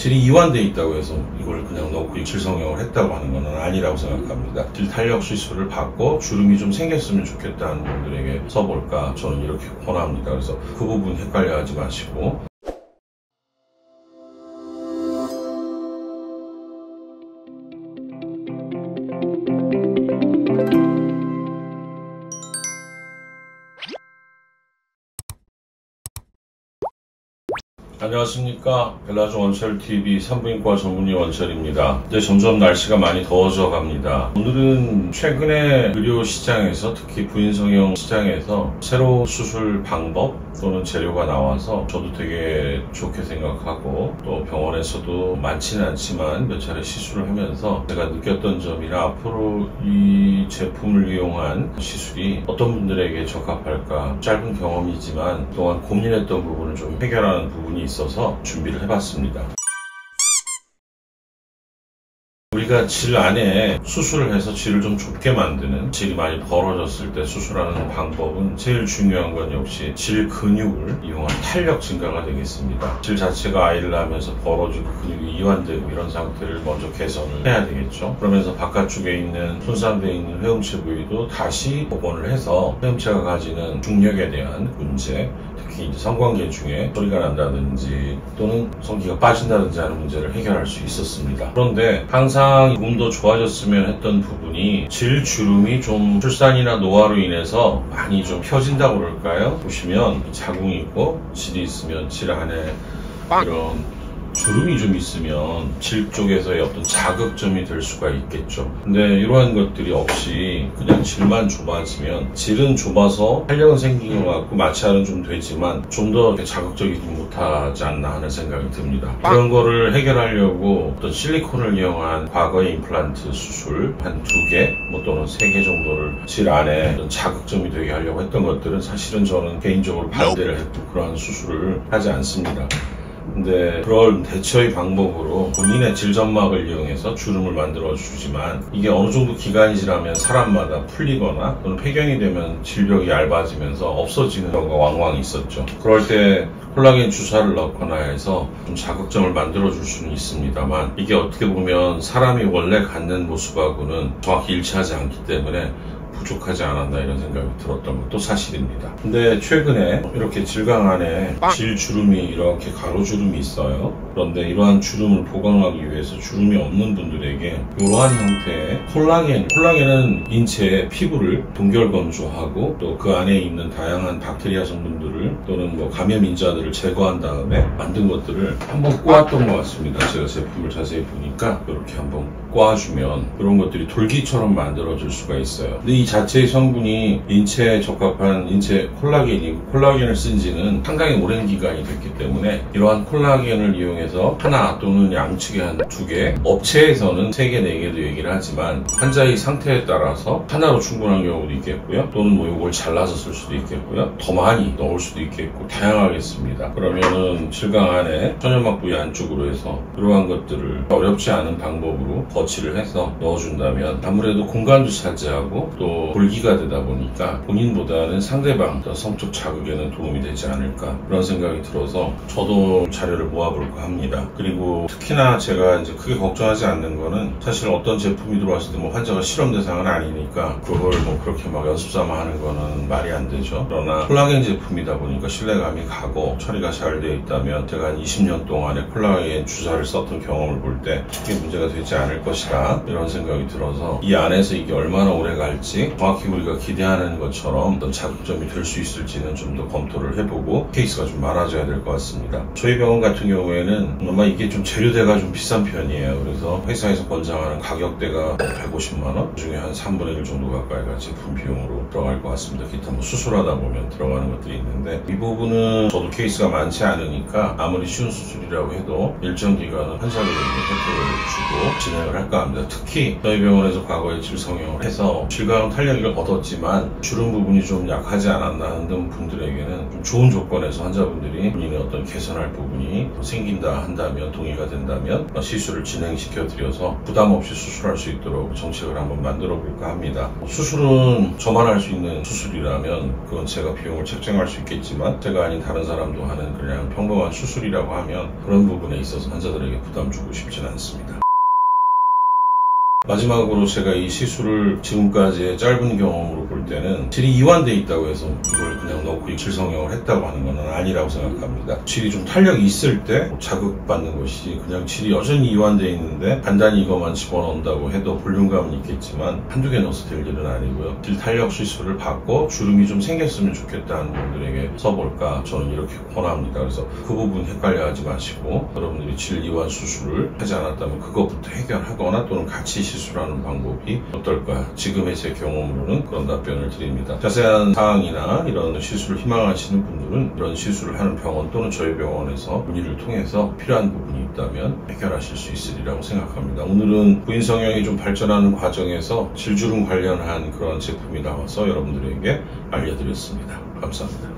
질이 이완돼 있다고 해서 이걸 그냥 넣고 질성형을 했다고 하는 건 아니라고 생각합니다. 질 탄력 시술을 받고 주름이 좀 생겼으면 좋겠다는 분들에게 써볼까 저는 이렇게 권합니다. 그래서 그 부분 헷갈려하지 마시고. 안녕하십니까. 벨라조 원철TV 산부인과 전문의 원철입니다. 이제 점점 날씨가 많이 더워져 갑니다. 오늘은 최근에 의료 시장에서 특히 부인성형 시장에서 새로 수술 방법 또는 재료가 나와서 저도 되게 좋게 생각하고 또 병원에서도 많지는 않지만 몇 차례 시술을 하면서 제가 느꼈던 점이나 앞으로 이 제품을 이용한 시술이 어떤 분들에게 적합할까 짧은 경험이지만 그동안 고민했던 부분을 좀 해결하는 부분이 있어서 준비를 해봤습니다. 우리가 질 안에 수술을 해서 질을 좀 좁게 만드는, 질이 많이 벌어졌을 때 수술하는 방법은 제일 중요한 건 역시 질 근육을 이용한 탄력 증가가 되겠습니다. 질 자체가 아이를 낳으면서 벌어지고 근육이 이완되고 이런 상태를 먼저 개선을 해야 되겠죠. 그러면서 바깥쪽에 있는 손상되어 있는 회음체 부위도 다시 복원을 해서 회음체가 가지는 중력에 대한 문제, 특히 이제 성관계 중에 소리가 난다든지 또는 성기가 빠진다든지 하는 문제를 해결할 수 있었습니다. 그런데 항상 몸도 좋아졌으면 했던 부분이 질 주름이 좀 출산이나 노화로 인해서 많이 좀 펴진다고 그럴까요? 보시면 자궁이 있고 질이 있으면 질 안에 이런 주름이 좀 있으면 질 쪽에서의 어떤 자극점이 될 수가 있겠죠. 근데 이러한 것들이 없이 그냥 질만 좁아지면, 질은 좁아서 탄력은 생긴 것 같고 마찰은 좀 되지만 좀 더 자극적이지 못하지 않나 하는 생각이 듭니다. 그런 거를 해결하려고 어떤 실리콘을 이용한 과거의 임플란트 수술 한 2개 또는 3개 정도를 질 안에 어떤 자극점이 되게 하려고 했던 것들은 사실은 저는 개인적으로 반대를 했고 그러한 수술을 하지 않습니다. 근데 그런 대처의 방법으로 본인의 질점막을 이용해서 주름을 만들어 주지만 이게 어느 정도 기간이 지나면 사람마다 풀리거나 또는 폐경이 되면 질벽이 얇아지면서 없어지는 경우가 왕왕 있었죠. 그럴 때 콜라겐 주사를 넣거나 해서 좀 자극점을 만들어 줄 수는 있습니다만 이게 어떻게 보면 사람이 원래 갖는 모습하고는 정확히 일치하지 않기 때문에 부족하지 않았나 이런 생각이 들었던 것도 사실입니다. 근데 최근에 이렇게 질강 안에 질주름이 이렇게 가로주름이 있어요. 그런데 이러한 주름을 보강하기 위해서 주름이 없는 분들에게 이러한 형태의 콜라겐은 인체의 피부를 동결 건조하고 또 그 안에 있는 다양한 박테리아 성분들을 또는 뭐 감염인자들을 제거한 다음에 만든 것들을 한번 꼬았던 것 같습니다. 제가 제품을 자세히 보니까 이렇게 한번 꼬아주면 이런 것들이 돌기처럼 만들어질 수가 있어요. 근데 이 자체의 성분이 인체에 적합한 인체 콜라겐이고 콜라겐을 쓴 지는 상당히 오랜 기간이 됐기 때문에 이러한 콜라겐을 이용해서 하나 또는 양측에 한 2개, 업체에서는 3개, 4개도 얘기를 하지만 환자의 상태에 따라서 하나로 충분한 경우도 있겠고요. 또는 뭐 이걸 잘라서 쓸 수도 있겠고요. 더 많이 넣을 수도 있겠고 다양하겠습니다. 그러면은 질강 안에 천연막 부위 안쪽으로 해서 이러한 것들을 어렵지 않은 방법으로 거치를 해서 넣어준다면 아무래도 공간도 차지하고 또 돌기가 되다 보니까 본인보다는 상대방 성적 자극에는 도움이 되지 않을까 그런 생각이 들어서 저도 자료를 모아볼까 합니다. 그리고 특히나 제가 이제 크게 걱정하지 않는 거는 사실 어떤 제품이 들어왔을 때 뭐 환자가 실험 대상은 아니니까 그걸 뭐 그렇게 막 연습 삼아 하는 거는 말이 안 되죠. 그러나 콜라겐 제품이다 보니까 신뢰감이 가고 처리가 잘 되어 있다면 제가 한 20년 동안에 콜라겐 주사를 썼던 경험을 볼 때 크게 문제가 되지 않을 것이다 이런 생각이 들어서 이 안에서 이게 얼마나 오래 갈지 정확히 우리가 기대하는 것처럼 어떤 자극점이 될 수 있을지는 좀 더 검토를 해보고 케이스가 좀 많아져야 될 것 같습니다. 저희 병원 같은 경우에는 아마 이게 좀 재료대가 좀 비싼 편이에요. 그래서 회사에서 권장하는 가격대가 150만원 중에 한 3분의 1 정도 가까이가 제품 비용으로 들어갈 것 같습니다. 기타 뭐 수술하다 보면 들어가는 것들이 있는데 이 부분은 저도 케이스가 많지 않으니까 아무리 쉬운 수술이라고 해도 일정 기간은 환자들에게 혜택을 주고 진행을 할까 합니다. 특히 저희 병원에서 과거에 질성형을 해서 질강을 이왕 탄력을 얻었지만 주름 부분이 좀 약하지 않았나 하는 분들에게는 좀 좋은 조건에서 환자분들이 본인의 어떤 개선할 부분이 생긴다 한다면, 동의가 된다면 시술을 진행시켜 드려서 부담 없이 수술할 수 있도록 정책을 한번 만들어 볼까 합니다. 수술은 저만 할 수 있는 수술이라면 그건 제가 비용을 책정할 수 있겠지만, 제가 아닌 다른 사람도 하는 그냥 평범한 수술이라고 하면 그런 부분에 있어서 환자들에게 부담 주고 싶지는 않습니다. 마지막으로 제가 이 시술을 지금까지의 짧은 경험으로 볼 때는 질이 이완돼 있다고 해서 이걸 그냥 넣고 질성형을 했다고 하는 건 아니라고 생각합니다. 질이 좀 탄력이 있을 때 자극받는 것이, 그냥 질이 여전히 이완돼 있는데 간단히 이것만 집어넣는다고 해도 볼륨감은 있겠지만 한두 개 넣어서 될 일은 아니고요. 질 탄력 시술을 받고 주름이 좀 생겼으면 좋겠다는 분들에게 써볼까 저는 이렇게 권합니다. 그래서 그 부분 헷갈려하지 마시고, 여러분들이 질 이완 수술을 하지 않았다면 그것부터 해결하거나 또는 같이 시술하는 방법이 어떨까? 지금의 제 경험으로는 그런 답변을 드립니다. 자세한 사항이나 이런 시술을 희망하시는 분들은 이런 시술을 하는 병원 또는 저희 병원에서 문의를 통해서 필요한 부분이 있다면 해결하실 수 있으리라고 생각합니다. 오늘은 부인 성형이 좀 발전하는 과정에서 질주름 관련한 그런 제품이 나와서 여러분들에게 알려드렸습니다. 감사합니다.